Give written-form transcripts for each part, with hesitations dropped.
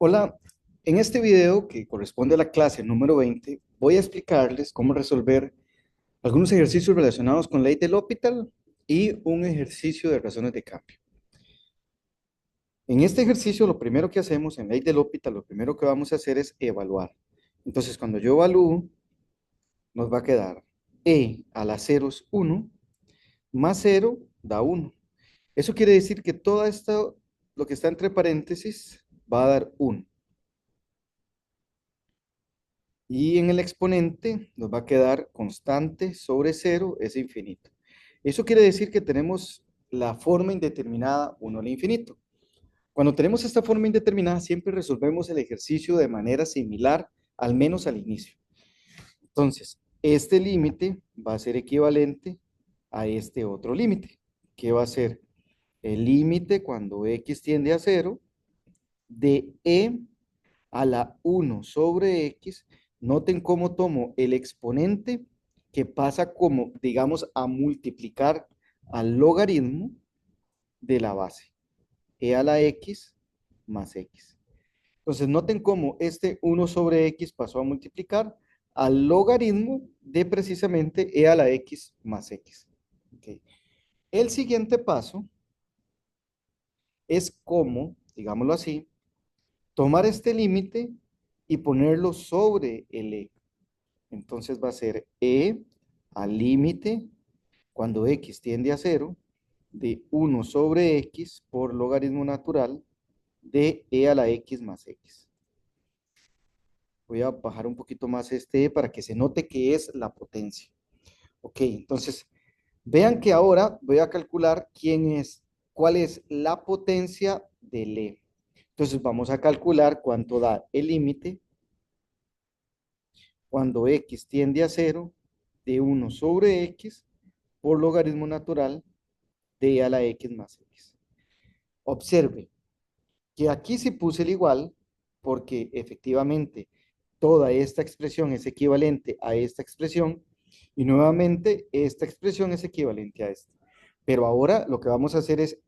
Hola, en este video que corresponde a la clase número 20, voy a explicarles cómo resolver algunos ejercicios relacionados con ley del L'Hopital y un ejercicio de razones de cambio. En este ejercicio, lo primero que hacemos en ley del L'Hopital, lo primero que vamos a hacer es evaluar. Entonces, cuando yo evalúo, nos va a quedar e a la 0 es 1, más 0 da 1. Eso quiere decir que todo esto, lo que está entre paréntesis, va a dar 1. Y en el exponente nos va a quedar constante sobre cero es infinito. Eso quiere decir que tenemos la forma indeterminada 1 al infinito. Cuando tenemos esta forma indeterminada, siempre resolvemos el ejercicio de manera similar, al menos al inicio. Entonces, este límite va a ser equivalente a este otro límite, que va a ser el límite cuando x tiende a cero de a la 1 sobre x. Noten cómo tomo el exponente que pasa como, digamos, a multiplicar al logaritmo de la base, a la x más x. Entonces, noten cómo este 1 sobre x pasó a multiplicar al logaritmo de precisamente a la x más x. Okay. El siguiente paso es como, digámoslo así, tomar este límite y ponerlo sobre el Entonces va a ser al límite cuando x tiende a cero de 1 sobre x por logaritmo natural de a la x más x. Voy a bajar un poquito más este para que se note que es la potencia. Ok, entonces vean que ahora voy a calcular cuál es la potencia del Entonces vamos a calcular cuánto da el límite cuando x tiende a cero de 1 sobre x por logaritmo natural de a la x más x. Observe que aquí sí puse el igual porque efectivamente toda esta expresión es equivalente a esta expresión y nuevamente esta expresión es equivalente a esta. Pero ahora lo que vamos a hacer es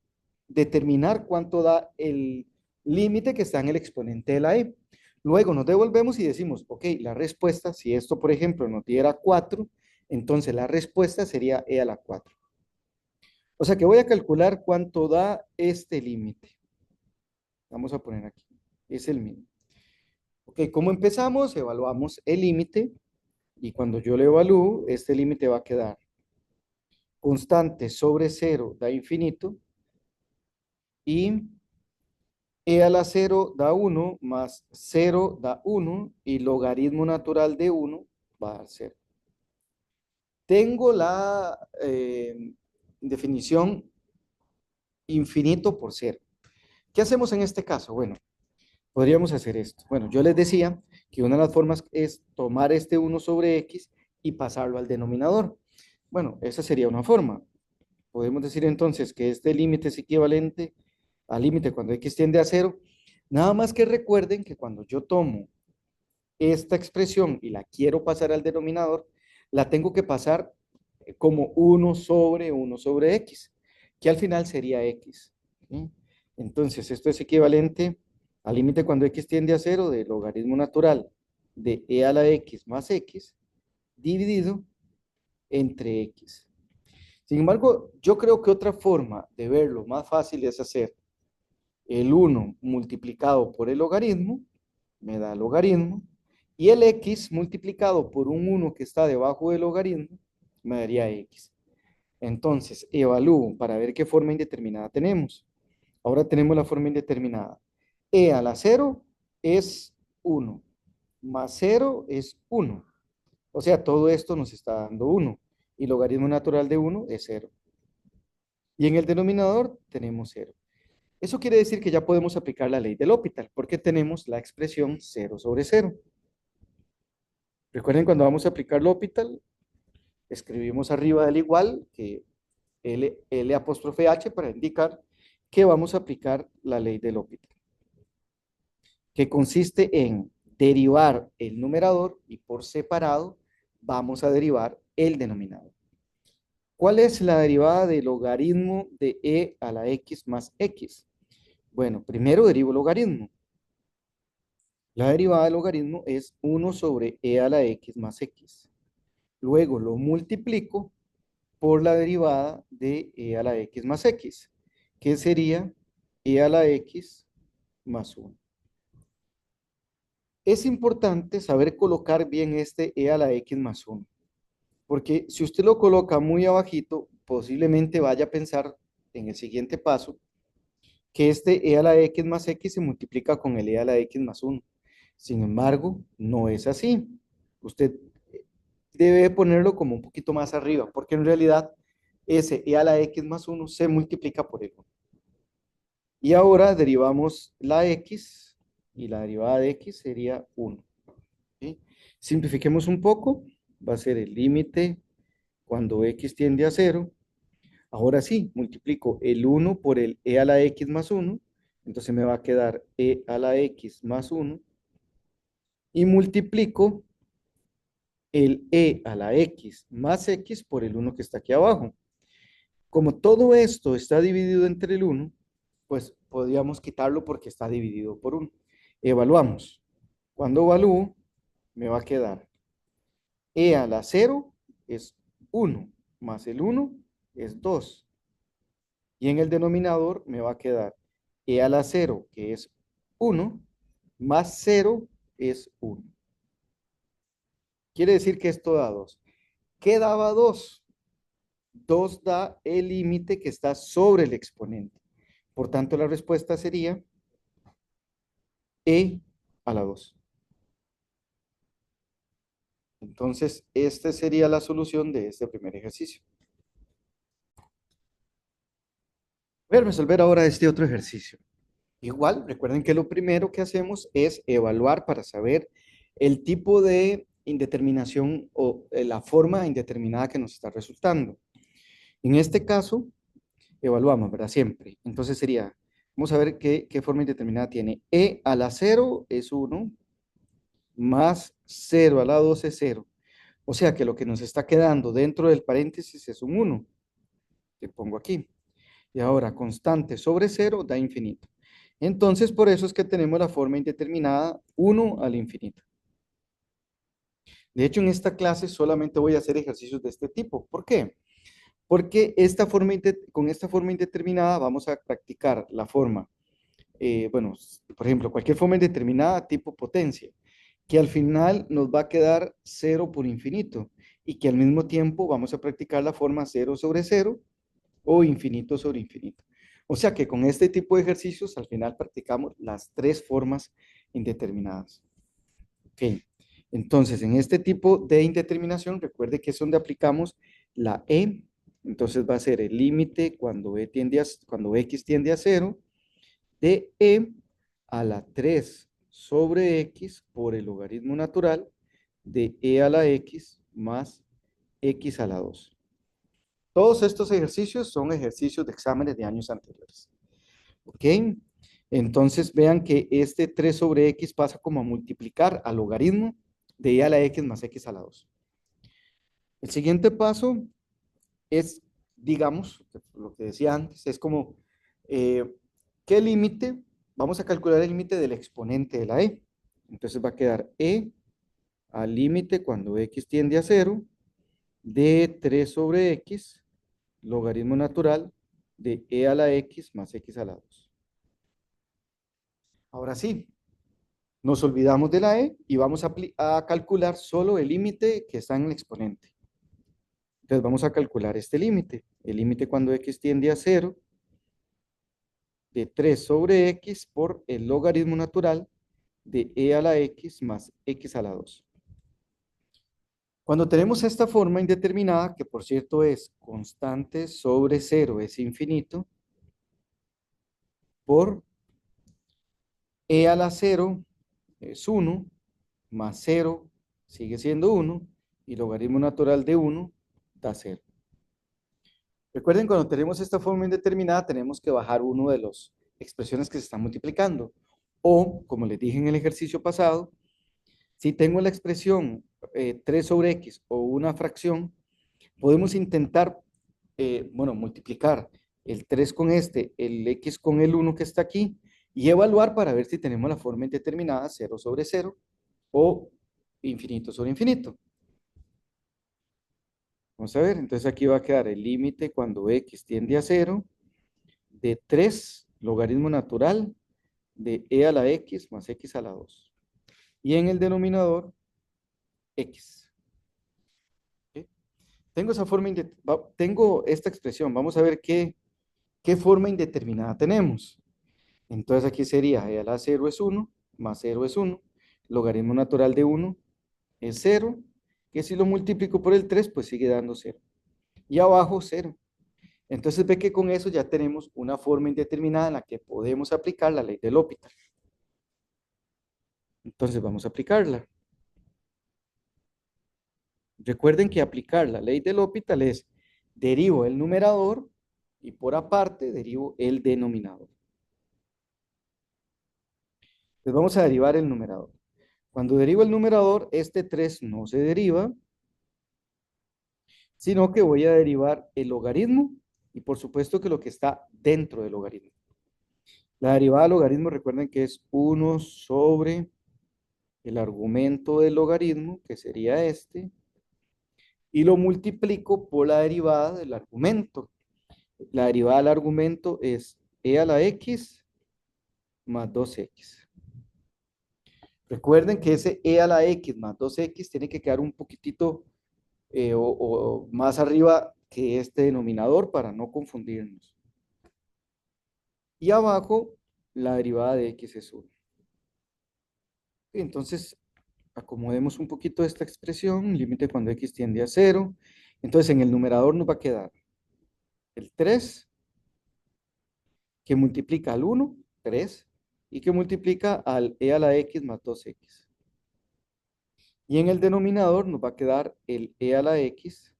determinar cuánto da el límite que está en el exponente de la e. Luego nos devolvemos y decimos, ok, la respuesta, si esto por ejemplo nos diera 4, entonces la respuesta sería a la 4. O sea que voy a calcular cuánto da este límite. Vamos a poner aquí. Es el mínimo. Ok, ¿cómo empezamos? Evaluamos el límite y cuando yo lo evalúo, este límite va a quedar constante sobre cero da infinito y a la 0 da 1 más 0 da 1 y logaritmo natural de 1 va a dar 0. Tengo la definición infinito por 0. ¿Qué hacemos en este caso? Bueno, podríamos hacer esto. Bueno, yo les decía que una de las formas es tomar este 1 sobre x y pasarlo al denominador. Bueno, esa sería una forma. Podemos decir entonces que este límite es equivalente al límite cuando x tiende a cero. Nada más que recuerden que cuando yo tomo esta expresión y la quiero pasar al denominador, la tengo que pasar como 1 sobre x, que al final sería x. ¿Sí? Entonces, esto es equivalente al límite cuando x tiende a cero del logaritmo natural de a la x más x dividido entre x. Sin embargo, yo creo que otra forma de verlo más fácil es hacer el 1 multiplicado por el logaritmo, me da logaritmo, y el x multiplicado por un 1 que está debajo del logaritmo, me daría x. Entonces, evalúo para ver qué forma indeterminada tenemos. Ahora tenemos la forma indeterminada. A la 0 es 1, más 0 es 1. O sea, todo esto nos está dando 1. Y logaritmo natural de 1 es 0. Y en el denominador tenemos 0. Eso quiere decir que ya podemos aplicar la ley del L'Hopital, porque tenemos la expresión 0 sobre 0. Recuerden cuando vamos a aplicar L'Hopital, escribimos arriba del igual que L apóstrofe H para indicar que vamos a aplicar la ley del L'Hopital, que consiste en derivar el numerador y por separado vamos a derivar el denominador. ¿Cuál es la derivada del logaritmo de a la x más x? Bueno, primero derivo el logaritmo. La derivada del logaritmo es 1 sobre e a la x más x. Luego lo multiplico por la derivada de e a la x más x, que sería e a la x más 1. Es importante saber colocar bien este e a la x más 1, porque si usted lo coloca muy abajito, posiblemente vaya a pensar en el siguiente paso que este e a la x más x se multiplica con el e a la x más 1. Sin embargo, no es así. Usted debe ponerlo como un poquito más arriba, porque en realidad ese e a la x más 1 se multiplica por el 1. Y ahora derivamos la x, y la derivada de x sería 1. ¿Sí? Simplifiquemos un poco, va a ser el límite cuando x tiende a 0. Ahora sí, multiplico el 1 por el e a la x más 1, entonces me va a quedar e a la x más 1, y multiplico el e a la x más x por el 1 que está aquí abajo. Como todo esto está dividido entre el 1, pues podríamos quitarlo porque está dividido por 1. Evaluamos. Cuando evalúo, me va a quedar e a la 0 es 1, más el 1 es 2. Y en el denominador me va a quedar e a la 0, que es 1, más 0 es 1. Quiere decir que esto da 2. ¿Qué daba 2? 2 da el límite que está sobre el exponente. Por tanto, la respuesta sería e a la 2. Entonces, esta sería la solución de este primer ejercicio. Voy a resolver ahora este otro ejercicio. Igual, recuerden que lo primero que hacemos es evaluar para saber el tipo de indeterminación o la forma indeterminada que nos está resultando. En este caso, evaluamos, ¿verdad? Siempre. Entonces sería, vamos a ver qué forma indeterminada tiene. E a la 0 es 1, más 0 a la 2 es 0. O sea que lo que nos está quedando dentro del paréntesis es un 1, que pongo aquí. Y ahora, constante sobre 0 da infinito. Entonces, por eso es que tenemos la forma indeterminada 1 al infinito. De hecho, en esta clase solamente voy a hacer ejercicios de este tipo. ¿Por qué? Porque con esta forma indeterminada vamos a practicar la forma, bueno, por ejemplo, cualquier forma indeterminada tipo potencia, que al final nos va a quedar 0 por infinito y que al mismo tiempo vamos a practicar la forma 0 sobre 0 o infinito sobre infinito. O sea que con este tipo de ejercicios al final practicamos las tres formas indeterminadas. Ok, entonces en este tipo de indeterminación recuerde que es donde aplicamos la e, entonces va a ser el límite cuando cuando x tiende a 0 de e a la 3 sobre x por el logaritmo natural de e a la x más x a la 2. Todos estos ejercicios son ejercicios de exámenes de años anteriores. ¿Ok? Entonces vean que este 3 sobre x pasa como a multiplicar al logaritmo de e a la x más x a la 2. El siguiente paso es, digamos, lo que decía antes, es como, eh, ¿qué límite? Vamos a calcular el límite del exponente de la e. Entonces va a quedar e al límite cuando x tiende a 0 de 3 sobre x, logaritmo natural de e a la x más x a la 2. Ahora sí, nos olvidamos de la e y vamos a calcular solo el límite que está en el exponente. Entonces vamos a calcular este límite. El límite cuando x tiende a 0 de 3 sobre x por el logaritmo natural de e a la x más x a la 2. Cuando tenemos esta forma indeterminada, que por cierto es constante sobre 0 es infinito, por e a la 0 es 1, más 0 sigue siendo 1, y logaritmo natural de 1 da 0. Recuerden, cuando tenemos esta forma indeterminada, tenemos que bajar uno de las expresiones que se están multiplicando. O, como les dije en el ejercicio pasado, si tengo la expresión 3 sobre x o una fracción, podemos intentar, bueno, multiplicar el 3 con el x con el 1 que está aquí, y evaluar para ver si tenemos la forma indeterminada 0 sobre 0 o infinito sobre infinito. Vamos a ver, entonces aquí va a quedar el límite cuando x tiende a 0 de 3 logaritmo natural de e a la x más x a la 2. Y en el denominador, x. ¿Ok? Tengo esa forma, tengo esta expresión. Vamos a ver qué forma indeterminada tenemos. Entonces aquí sería e a la 0 es 1, más 0 es 1. Logaritmo natural de 1 es 0, que si lo multiplico por el 3, pues sigue dando 0. Y abajo 0. Entonces ve que con eso ya tenemos una forma indeterminada en la que podemos aplicar la ley del L'Hopital. Entonces vamos a aplicarla. Recuerden que aplicar la ley del L'Hopital es derivo el numerador y por aparte derivo el denominador. Entonces vamos a derivar el numerador. Cuando derivo el numerador, este 3 no se deriva, sino que voy a derivar el logaritmo y por supuesto que lo que está dentro del logaritmo. La derivada del logaritmo, recuerden que es 1 sobre el argumento del logaritmo, que sería este, y lo multiplico por la derivada del argumento. La derivada del argumento es e a la x más 2x. Recuerden que ese e a la x más 2x tiene que quedar un poquitito o más arriba que este denominador para no confundirnos. Y abajo la derivada de x es 1. Entonces, acomodemos un poquito esta expresión, límite cuando x tiende a 0. Entonces, en el numerador nos va a quedar el 3, que multiplica al 1, 3, y que multiplica al e a la x más 2x. Y en el denominador nos va a quedar el e a la x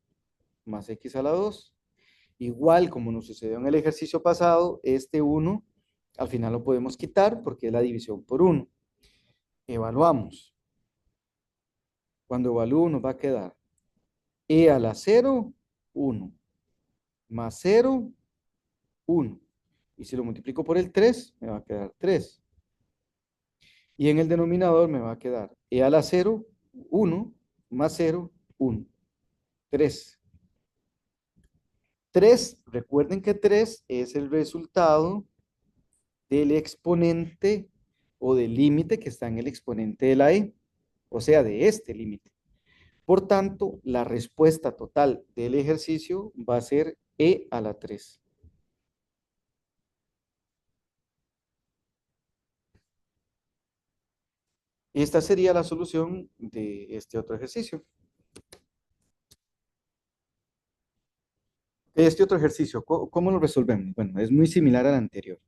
más x a la 2. Igual como nos sucedió en el ejercicio pasado, este 1 al final lo podemos quitar porque es la división por 1. Evaluamos. Cuando evalúo nos va a quedar e a la 0, 1, más 0, 1. Y si lo multiplico por el 3, me va a quedar 3. Y en el denominador me va a quedar e a la 0, 1, más 0, 1. 3. 3, recuerden que 3 es el resultado del exponente o del límite que está en el exponente de la e, o sea, de este límite. Por tanto, la respuesta total del ejercicio va a ser e a la 3. Esta sería la solución de este otro ejercicio. Este otro ejercicio, ¿cómo lo resolvemos? Bueno, es muy similar al anterior.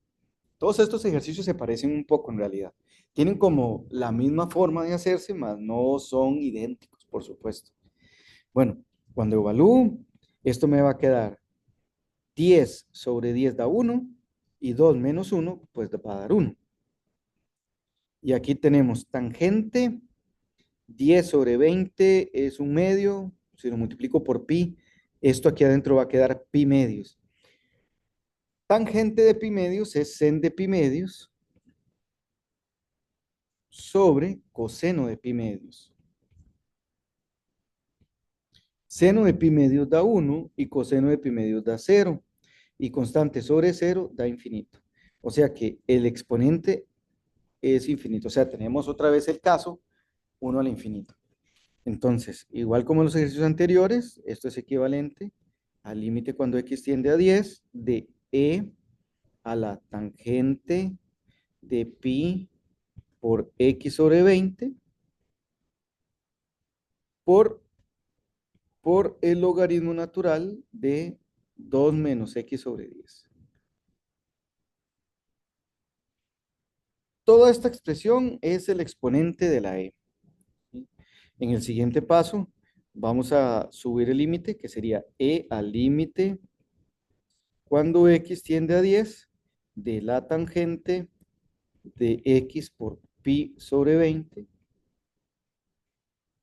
Todos estos ejercicios se parecen un poco en realidad. Tienen como la misma forma de hacerse, mas no son idénticos, por supuesto. Bueno, cuando evalúo, esto me va a quedar 10 sobre 10 da 1 y 2 menos 1, pues va a dar 1. Y aquí tenemos tangente, 10 sobre 20 es un medio, si lo multiplico por pi, esto aquí adentro va a quedar pi medios. Tangente de pi medios es sen de pi medios sobre coseno de pi medios. Seno de pi medios da 1 y coseno de pi medios da 0. Y constante sobre 0 da infinito. O sea que el exponente es infinito. O sea, tenemos otra vez el caso 1 al infinito. Entonces, igual como en los ejercicios anteriores, esto es equivalente al límite cuando x tiende a 10 de e a la tangente de pi por x sobre 20 por el logaritmo natural de 2 menos x sobre 10. Toda esta expresión es el exponente de la e. En el siguiente paso, vamos a subir el límite, que sería e al límite cuando x tiende a 10 de la tangente de x por pi sobre 20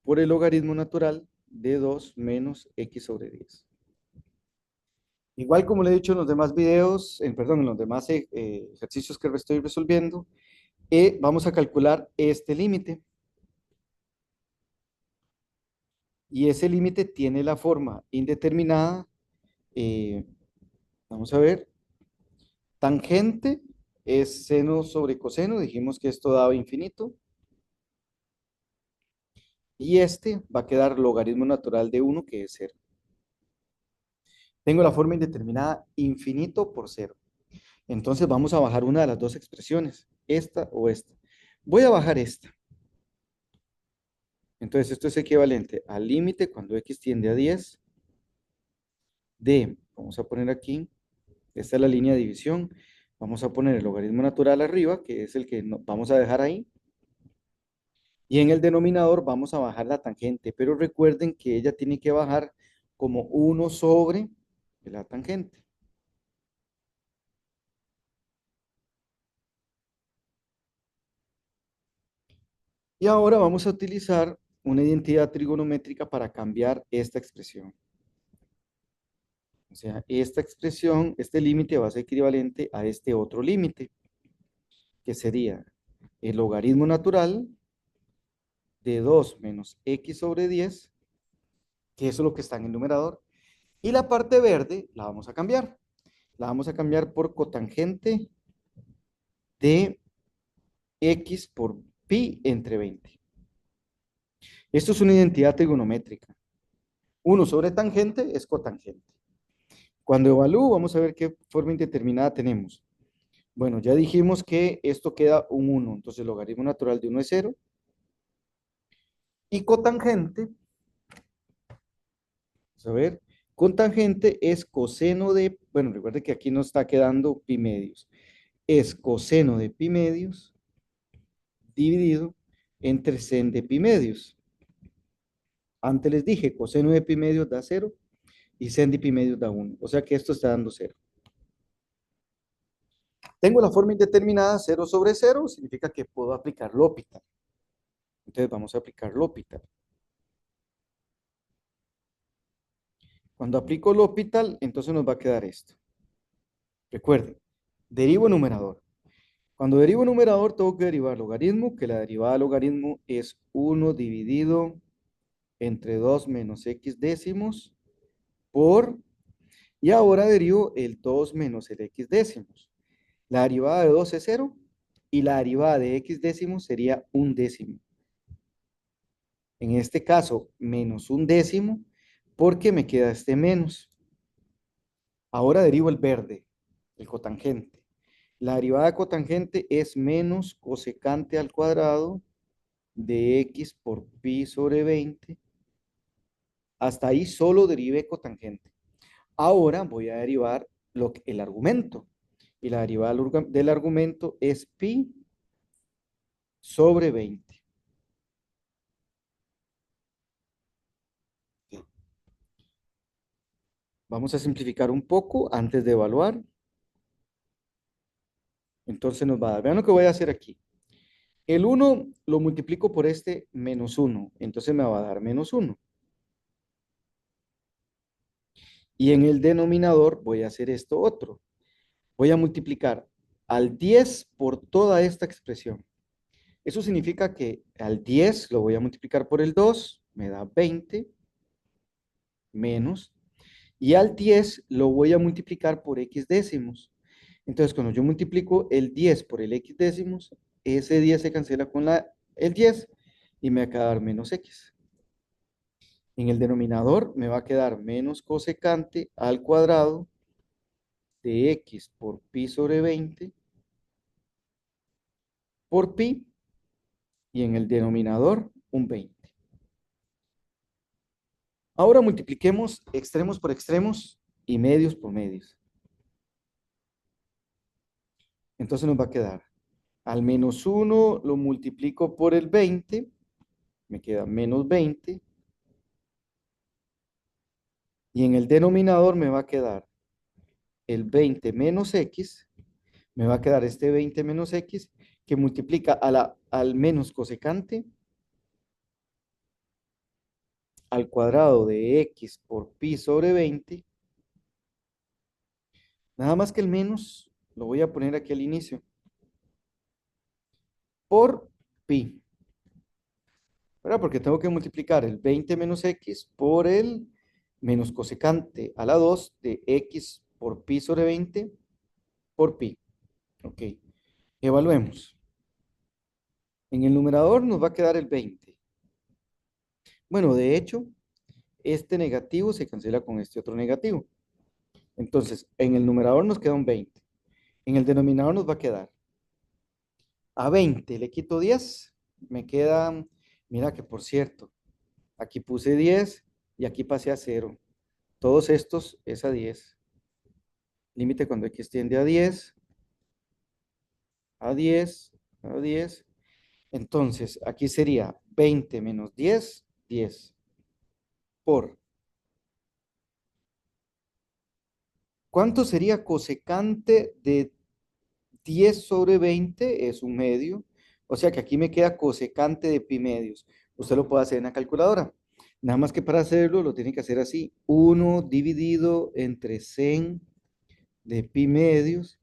por el logaritmo natural de 2 menos x sobre 10. Igual como le he dicho en los demás videos, perdón, en los demás ejercicios que estoy resolviendo, vamos a calcular este límite. Y ese límite tiene la forma indeterminada. eh, Vamos a ver, tangente es seno sobre coseno, dijimos que esto daba infinito. Y este va a quedar logaritmo natural de uno, que es cero. Tengo la forma indeterminada infinito por cero. Entonces vamos a bajar una de las dos expresiones, esta o esta. Voy a bajar esta. Entonces esto es equivalente al límite cuando x tiende a 10 de, vamos a poner aquí, esta es la línea de división, vamos a poner el logaritmo natural arriba, que es el que vamos a dejar ahí, y en el denominador vamos a bajar la tangente, pero recuerden que ella tiene que bajar como uno sobre la tangente. Y ahora vamos a utilizar una identidad trigonométrica para cambiar esta expresión. O sea, esta expresión, este límite va a ser equivalente a este otro límite, que sería el logaritmo natural de 2 menos x sobre 10, que eso es lo que está en el numerador. Y la parte verde la vamos a cambiar. La vamos a cambiar por cotangente de x por pi entre 20. Esto es una identidad trigonométrica. 1 sobre tangente es cotangente. Cuando evalúo, vamos a ver qué forma indeterminada tenemos. Bueno, ya dijimos que esto queda un 1, entonces el logaritmo natural de 1 es 0. Y cotangente, vamos a ver, cotangente es coseno de, bueno, recuerde que aquí no está quedando pi medios. Es coseno de pi medios dividido entre sen de pi medios. Antes les dije, coseno de pi medios da 0 y sen de pi medios da 1. O sea que esto está dando 0. Tengo la forma indeterminada 0 sobre 0, significa que puedo aplicar L'Hopital. Entonces vamos a aplicar L'Hopital. Cuando aplico L'Hopital, entonces nos va a quedar esto. Recuerden, derivo numerador. Cuando derivo numerador, tengo que derivar logaritmo, que la derivada de logaritmo es 1 dividido entre 2 menos x décimos por, y ahora derivo el 2 menos el x décimos. La derivada de 2 es 0 y la derivada de x décimos sería un décimo. En este caso, menos un décimo, porque me queda este menos. Ahora derivo el verde, el cotangente. La derivada de cotangente es menos cosecante al cuadrado de x por pi sobre 20. Hasta ahí solo derivé cotangente. Ahora voy a derivar el argumento. Y la derivada del argumento es pi sobre 20. Vamos a simplificar un poco antes de evaluar. Entonces nos va a dar, vean lo que voy a hacer aquí. El 1 lo multiplico por este menos 1, entonces me va a dar menos 1. Y en el denominador voy a hacer esto otro. Voy a multiplicar al 10 por toda esta expresión. Eso significa que al 10 lo voy a multiplicar por el 2, me da 20 menos. Y al 10 lo voy a multiplicar por x décimos. Entonces, cuando yo multiplico el 10 por el x décimos, ese 10 se cancela con el 10 y me va a quedar menos x. En el denominador me va a quedar menos cosecante al cuadrado de x por pi sobre 20 por pi, y en el denominador un 20. Ahora multipliquemos extremos por extremos y medios por medios. Entonces nos va a quedar al menos 1 lo multiplico por el 20, me queda menos 20, y en el denominador me va a quedar el 20 menos x, me va a quedar este 20 menos x, que multiplica al menos cosecante al cuadrado de x por pi sobre 20 Nada más que el menos lo voy a poner aquí al inicio. Por pi. ¿Verdad? Porque tengo que multiplicar el 20 menos x por el menos cosecante a la 2 de x por pi sobre 20 por pi. Ok. Evaluemos. En el numerador nos va a quedar el 20. Bueno, de hecho, este negativo se cancela con este otro negativo. Entonces, en el numerador nos queda un 20. En el denominador nos va a quedar a 20 le quito 10, me queda, mira que por cierto, aquí puse 10 y aquí pasé a 0. Todos estos es a 10. Límite cuando x tiende a 10, a 10, a 10. Entonces, aquí sería 20 menos 10, 10. Por, ¿cuánto sería cosecante de 10 sobre 20? Es un medio. O sea que aquí me queda cosecante de pi medios. Usted lo puede hacer en la calculadora. Nada más que para hacerlo lo tiene que hacer así. 1 dividido entre sen de pi medios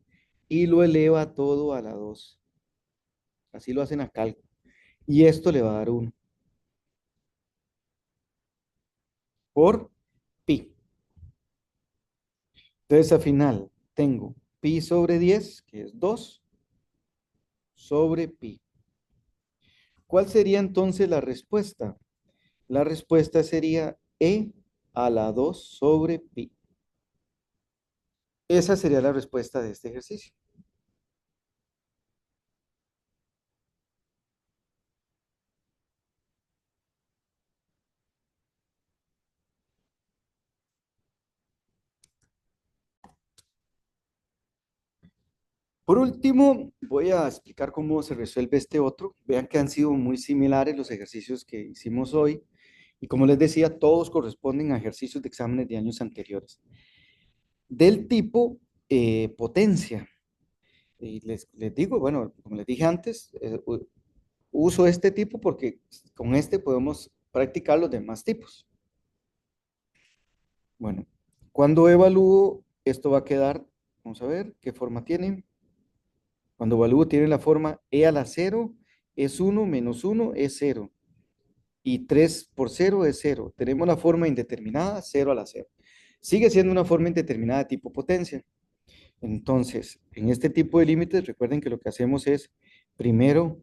y lo eleva todo a la 2. Así lo hacen a cálculo. Y esto le va a dar 1 por pi. Entonces al final tengo pi sobre 10, que es 2, sobre pi. ¿Cuál sería entonces la respuesta? La respuesta sería e a la 2 sobre pi. Esa sería la respuesta de este ejercicio. Por último, voy a explicar cómo se resuelve este otro. Vean que han sido muy similares los ejercicios que hicimos hoy. Y como les decía, todos corresponden a ejercicios de exámenes de años anteriores. Del tipo potencia. Y les digo, bueno, como les dije antes, uso este tipo porque con este podemos practicar los demás tipos. Bueno, cuando evalúo, esto va a quedar, vamos a ver qué forma tiene. Cuando evalúo tiene la forma e a la 0 es 1 menos 1 es 0. Y 3 por 0 es 0. Tenemos la forma indeterminada 0 a la 0. Sigue siendo una forma indeterminada tipo potencia. Entonces, en este tipo de límites, recuerden que lo que hacemos es primero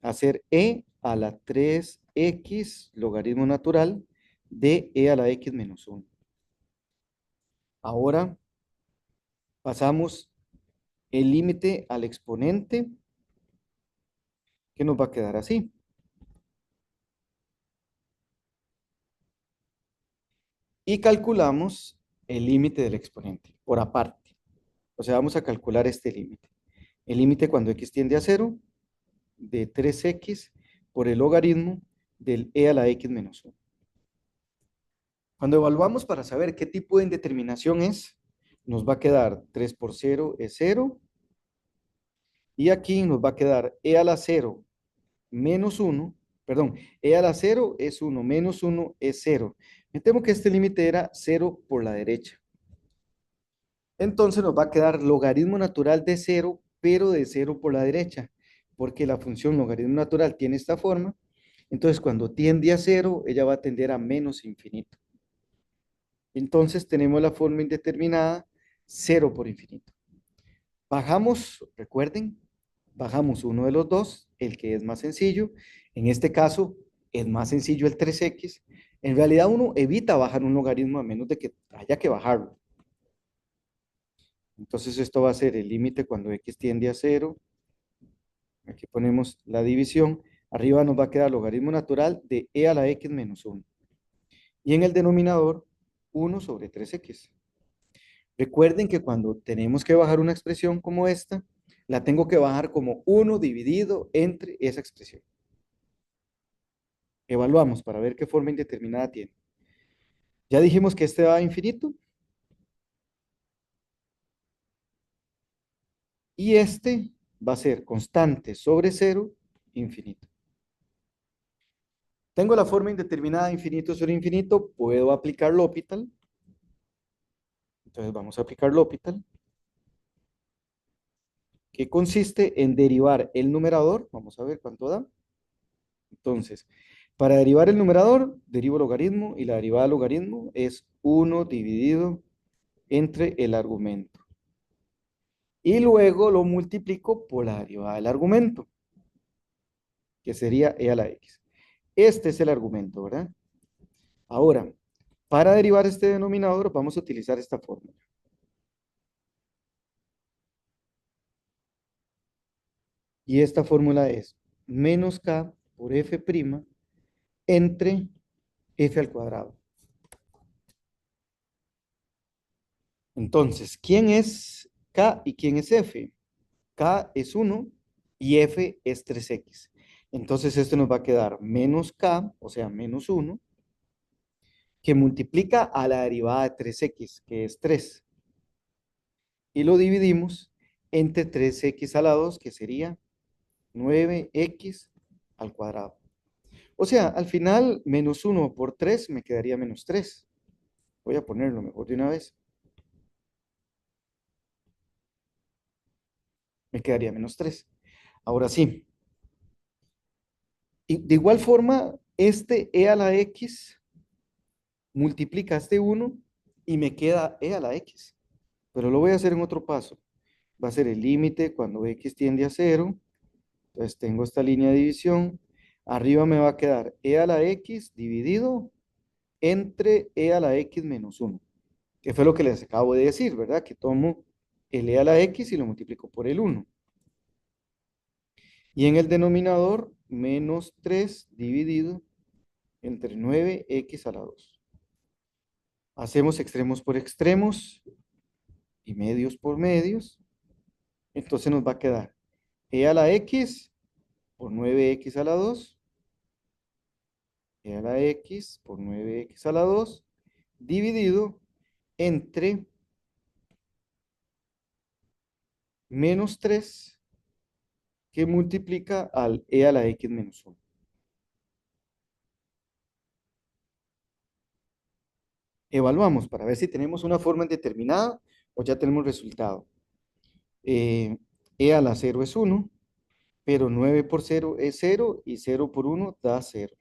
hacer e a la 3x logaritmo natural de e a la x menos 1. Ahora pasamos el límite al exponente, que nos va a quedar así. Y calculamos el límite del exponente por aparte. O sea, vamos a calcular este límite. El límite cuando x tiende a 0 de 3x por el logaritmo del e a la x menos 1. Cuando evaluamos para saber qué tipo de indeterminación es, nos va a quedar 3 por 0 es 0. Y aquí nos va a quedar e a la 0 menos 1. Perdón, e a la 0 es 1, menos 1 es 0. Me temo que este límite era 0 por la derecha. Entonces nos va a quedar logaritmo natural de 0, pero de 0 por la derecha, porque la función logaritmo natural tiene esta forma. Entonces cuando tiende a 0, ella va a tender a menos infinito. Entonces tenemos la forma indeterminada 0 por infinito. Bajamos, recuerden, bajamos uno de los dos, el que es más sencillo. En este caso, es más sencillo el 3x. En realidad uno evita bajar un logaritmo a menos de que haya que bajarlo. Entonces esto va a ser el límite cuando x tiende a 0. Aquí ponemos la división. Arriba nos va a quedar logaritmo natural de e a la x menos 1. Y en el denominador, 1 sobre 3x. Recuerden que cuando tenemos que bajar una expresión como esta, la tengo que bajar como 1 dividido entre esa expresión. Evaluamos para ver qué forma indeterminada tiene. Ya dijimos que este va a infinito. Y este va a ser constante sobre 0, infinito. Tengo la forma indeterminada infinito sobre infinito, puedo aplicar L'Hopital. Entonces vamos a aplicar L'Hopital. que consiste en derivar el numerador. Vamos a ver cuánto da. Entonces, para derivar el numerador, derivo el logaritmo y la derivada del logaritmo es 1 dividido entre el argumento. Y luego lo multiplico por la derivada del argumento, que sería e a la x. Este es el argumento, ¿verdad? Ahora, para derivar este denominador vamos a utilizar esta fórmula. Y esta fórmula es menos k por f' entre f al cuadrado. Entonces, ¿quién es k y quién es f? K es 1 y f es 3x. Entonces, esto nos va a quedar menos k, o sea, menos 1, que multiplica a la derivada de 3x, que es 3. Y lo dividimos entre 3x a la 2, que sería 9x al cuadrado. O sea, al final, menos 1 por 3 me quedaría menos 3. Voy a ponerlo mejor de una vez. Me quedaría menos 3. Ahora sí. Y de igual forma, este e a la x multiplica este 1 y me queda e a la x. Pero lo voy a hacer en otro paso. Va a ser el límite cuando x tiende a 0. Entonces tengo esta línea de división. Arriba me va a quedar e a la x dividido entre e a la x menos 1. Que fue lo que les acabo de decir, ¿verdad? Que tomo el e a la x y lo multiplico por el 1. Y en el denominador, menos 3 dividido entre 9x a la 2. Hacemos extremos por extremos y medios por medios. Entonces nos va a quedar e a la x por 9x a la 2, e a la x por 9x a la 2, dividido entre menos 3 que multiplica al e a la x menos 1. Evaluamos para ver si tenemos una forma indeterminada o ya tenemos resultado. E a la 0 es 1, pero 9 por 0 es 0 y 0 por 1 da 0.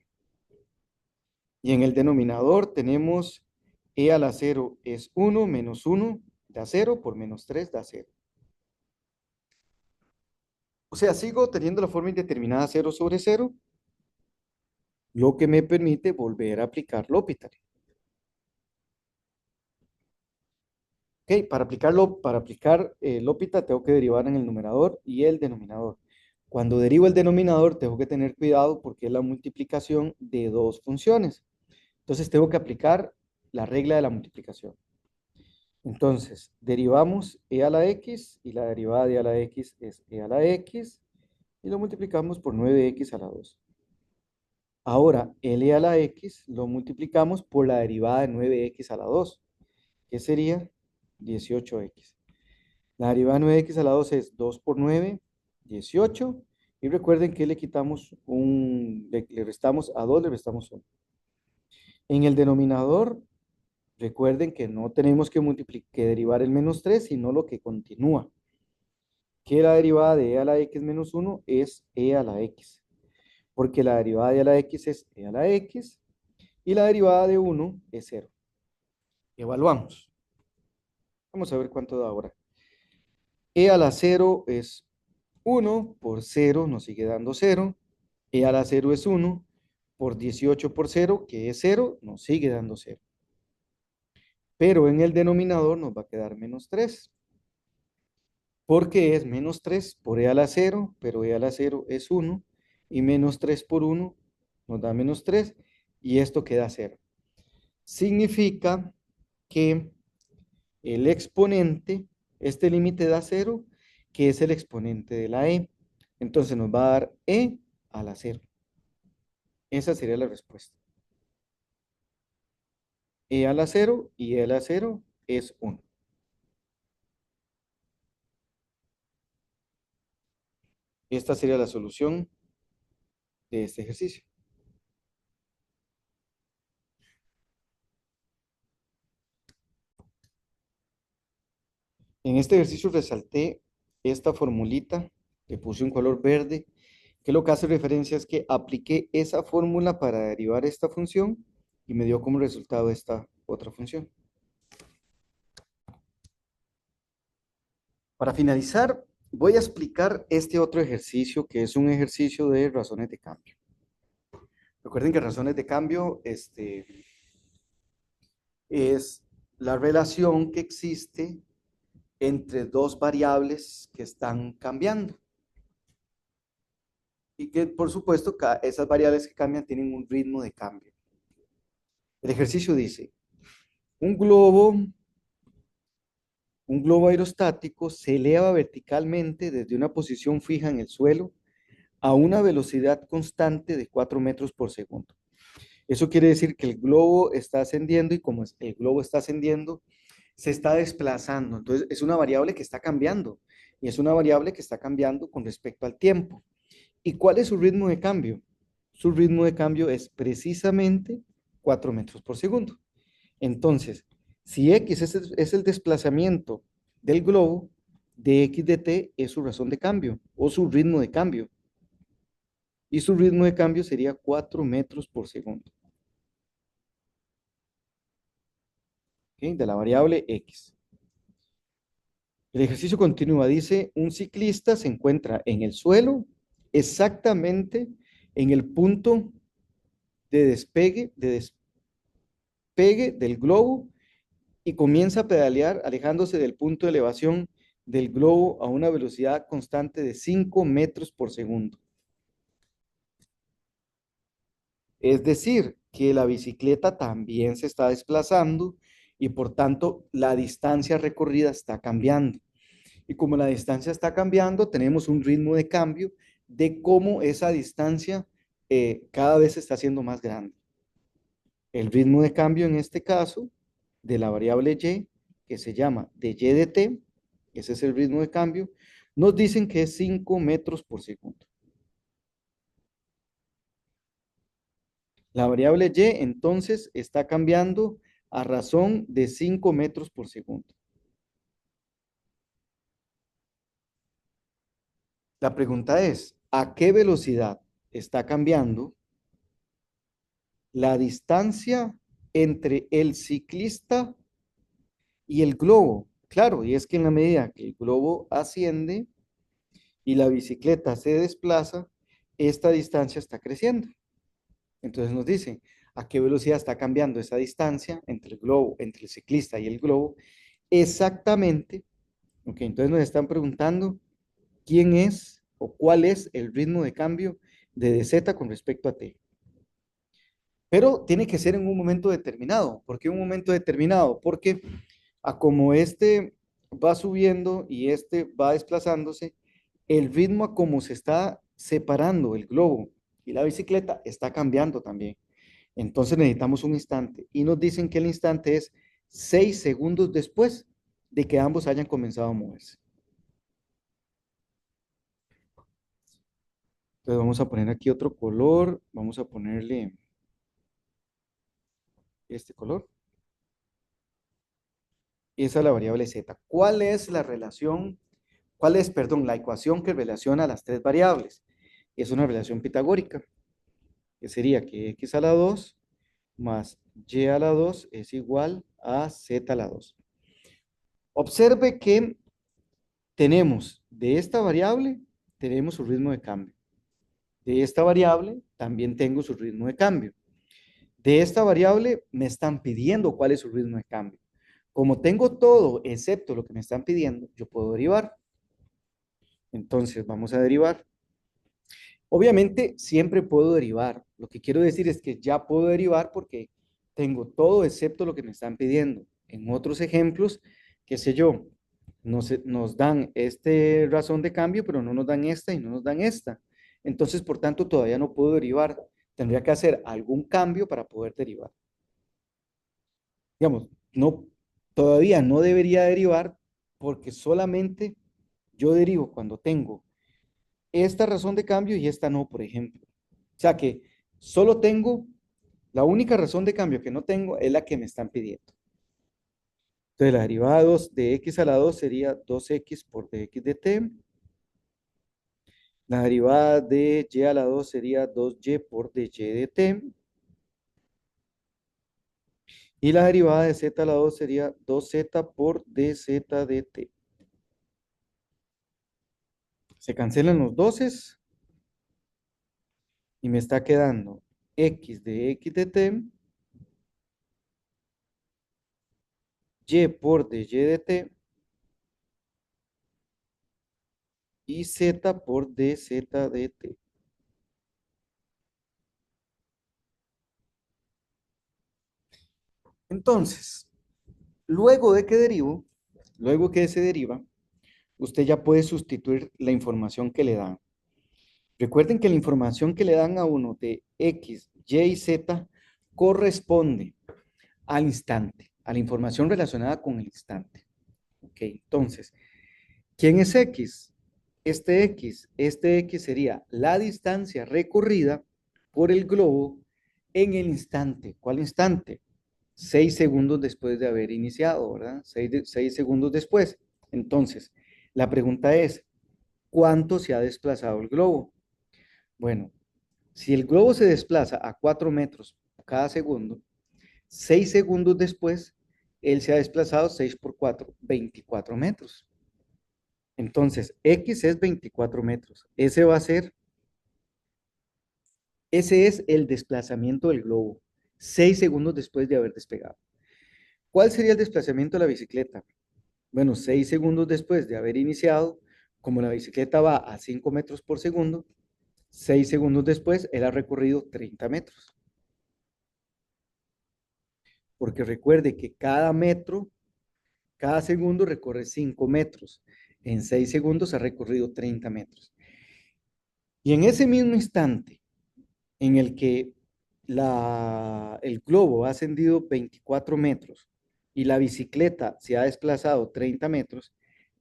Y en el denominador tenemos e a la 0 es 1 menos 1 da 0 por menos 3 da 0. O sea, sigo teniendo la forma indeterminada 0 sobre 0, lo que me permite volver a aplicar L'Hopital. Ok, para aplicar L'Hopital tengo que derivar en el numerador y el denominador. Cuando derivo el denominador tengo que tener cuidado porque es la multiplicación de dos funciones. Entonces tengo que aplicar la regla de la multiplicación. Entonces, derivamos e a la x y la derivada de e a la x es e a la x y lo multiplicamos por 9x a la 2. Ahora, el e a la x lo multiplicamos por la derivada de 9x a la 2, que sería 18x. La derivada de 9x a la 2 es 2 por 9, 18. Y recuerden que le quitamos le restamos a 2, le restamos 1. En el denominador, recuerden que no tenemos que derivar el menos 3, sino lo que continúa. Que la derivada de e a la x menos 1 es e a la x. Porque la derivada de e a la x es e a la x y la derivada de 1 es 0. Evaluamos. Vamos a ver cuánto da ahora. E a la 0 es 1 por 0, nos sigue dando 0. E a la 0 es 1 por 18 por 0, que es 0, nos sigue dando 0. Pero en el denominador nos va a quedar menos 3. Porque es menos 3 por e a la 0, pero e a la 0 es 1. Y menos 3 por 1 nos da menos 3. Y esto queda 0. Significa que el exponente, este límite da 0, que es el exponente de la e. Entonces nos va a dar e a la 0. Esa sería la respuesta. E a la 0 y e a la 0 es 1. Esta sería la solución de este ejercicio. En este ejercicio resalté esta formulita, le puse un color verde, que lo que hace referencia es que apliqué esa fórmula para derivar esta función y me dio como resultado esta otra función. Para finalizar, voy a explicar este otro ejercicio que es un ejercicio de razones de cambio. Recuerden que razones de cambio es la relación que existe entre dos variables que están cambiando. Y que, por supuesto, esas variables que cambian tienen un ritmo de cambio. El ejercicio dice, un globo, un globo aerostático se eleva verticalmente desde una posición fija en el suelo a una velocidad constante de 4 metros por segundo. Eso quiere decir que el globo está ascendiendo y como el globo está ascendiendo, se está desplazando. Entonces, es una variable que está cambiando y es una variable que está cambiando con respecto al tiempo. ¿Y cuál es su ritmo de cambio? Su ritmo de cambio es precisamente 4 metros por segundo. Entonces, si X es el desplazamiento del globo, dx de t es su razón de cambio o su ritmo de cambio. Y su ritmo de cambio sería 4 metros por segundo. ¿Okay? De la variable X. El ejercicio continúa, dice, un ciclista se encuentra en el suelo exactamente en el punto de despegue del globo y comienza a pedalear alejándose del punto de elevación del globo a una velocidad constante de 5 metros por segundo. Es decir, que la bicicleta también se está desplazando y por tanto la distancia recorrida está cambiando. Y como la distancia está cambiando, tenemos un ritmo de cambio de cómo esa distancia cada vez se está haciendo más grande. El ritmo de cambio en este caso de la variable y, que se llama de y de t, ese es el ritmo de cambio, nos dicen que es 5 metros por segundo. La variable y entonces está cambiando a razón de 5 metros por segundo. La pregunta es, ¿a qué velocidad está cambiando la distancia entre el ciclista y el globo? Claro, y es que en la medida que el globo asciende y la bicicleta se desplaza, esta distancia está creciendo. Entonces nos dice a qué velocidad está cambiando esa distancia entre el globo, entre el ciclista y el globo, exactamente. Ok, entonces nos están preguntando quién es o cuál es el ritmo de cambio de dz con respecto a t. Pero tiene que ser en un momento determinado. ¿Por qué un momento determinado? Porque a como este va subiendo y este va desplazándose, el ritmo a como se está separando el globo y la bicicleta está cambiando también. Entonces necesitamos un instante y nos dicen que el instante es 6 segundos después de que ambos hayan comenzado a moverse. Entonces vamos a poner aquí otro color, vamos a ponerle este color. Esa es la variable z. ¿Cuál es la relación? ¿Cuál es, perdón, la ecuación que relaciona las tres variables? Es una relación pitagórica, que sería que x a la 2 más y a la 2 es igual a z a la 2. Observe que tenemos de esta variable, tenemos su ritmo de cambio. De esta variable también tengo su ritmo de cambio. De esta variable me están pidiendo cuál es su ritmo de cambio. Como tengo todo excepto lo que me están pidiendo, yo puedo derivar. Entonces vamos a derivar. Obviamente siempre puedo derivar. Lo que quiero decir es que ya puedo derivar porque tengo todo excepto lo que me están pidiendo. En otros ejemplos, qué sé yo, nos dan este razón de cambio, pero no nos dan esta y no nos dan esta. Entonces, por tanto, todavía no puedo derivar. Tendría que hacer algún cambio para poder derivar. Digamos, no, todavía no debería derivar porque solamente yo derivo cuando tengo esta razón de cambio y esta no, por ejemplo. O sea que solo tengo, la única razón de cambio que no tengo es la que me están pidiendo. Entonces, la derivada de x a la 2 sería 2x por dx de t. La derivada de y a la 2 sería 2y por dy de t. Y la derivada de z a la 2 sería 2z por dz de t. Se cancelan los 12 y me está quedando x de t, y por dy de t y z por dz de t. Entonces, luego que se deriva, usted ya puede sustituir la información que le dan. Recuerden que la información que le dan a uno de X, Y y Z corresponde al instante, a la información relacionada con el instante. Ok, entonces, ¿quién es X? Este X sería la distancia recorrida por el globo en el instante. ¿Cuál instante? 6 segundos después de haber iniciado, ¿verdad? 6 segundos después. Entonces, la pregunta es, ¿cuánto se ha desplazado el globo? Bueno, si el globo se desplaza a 4 metros cada segundo, 6 segundos después, él se ha desplazado 6 por 4, 24 metros. Entonces, X es 24 metros. Ese es el desplazamiento del globo, 6 segundos después de haber despegado. ¿Cuál sería el desplazamiento de la bicicleta? Bueno, 6 segundos después de haber iniciado, como la bicicleta va a 5 metros por segundo, 6 segundos después, él ha recorrido 30 metros. Porque recuerde que cada segundo recorre 5 metros. En 6 segundos ha recorrido 30 metros. Y en ese mismo instante en el que el globo ha ascendido 24 metros y la bicicleta se ha desplazado 30 metros,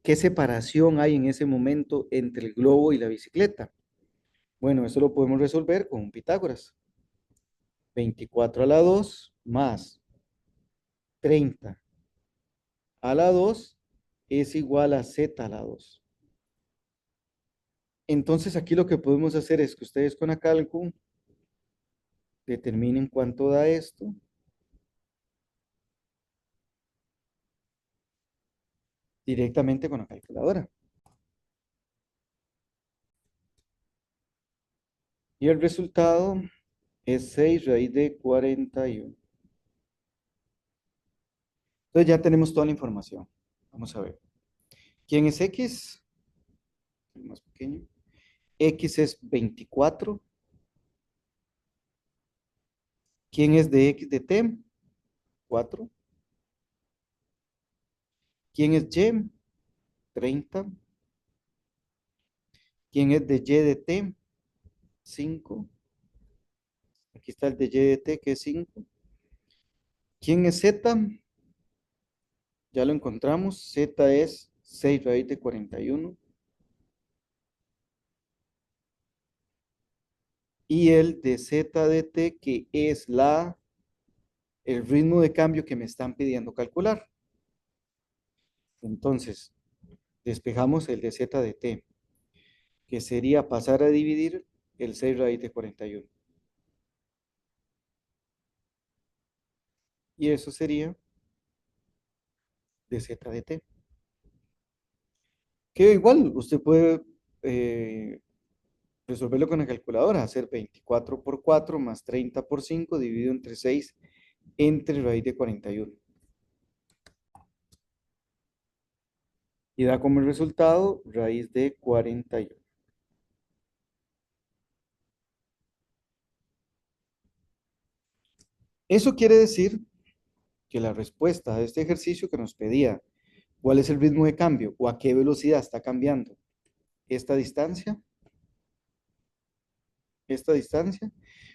¿qué separación hay en ese momento entre el globo y la bicicleta? Bueno, eso lo podemos resolver con un Pitágoras. 24 a la 2 más 30 a la 2 es igual a z a la 2. Entonces aquí lo que podemos hacer es que ustedes con la cálculo determinen cuánto da esto directamente con la calculadora. Y el resultado es 6 raíz de 41. Entonces ya tenemos toda la información. Vamos a ver. ¿Quién es X? El más pequeño. X es 24. ¿Quién es de X de T? 4. ¿Quién es Y? 30. ¿Quién es de Y de T? 5. Aquí está el de Y de T, que es 5. ¿Quién es Z? Ya lo encontramos. Z es 6 raíz de 41. Y el de Z de T, que es el ritmo de cambio que me están pidiendo calcular. Entonces, despejamos el de Z de T, que sería pasar a dividir el 6 raíz de 41. Y eso sería de Z de T. Que igual usted puede resolverlo con la calculadora, hacer 24 por 4 más 30 por 5 dividido entre 6 entre raíz de 41. Y da como resultado raíz de 41. Eso quiere decir que la respuesta a este ejercicio que nos pedía cuál es el ritmo de cambio o a qué velocidad está cambiando esta distancia,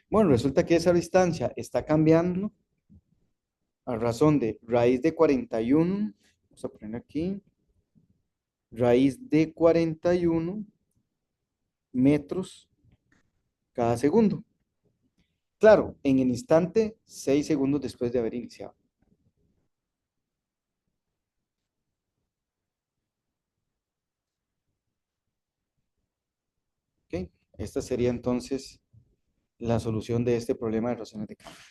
bueno, resulta que esa distancia está cambiando a razón de raíz de 41, vamos a poner aquí, raíz de 41 metros cada segundo. Claro, en el instante, 6 segundos después de haber iniciado. Esta sería entonces la solución de este problema de ecuaciones de cambio.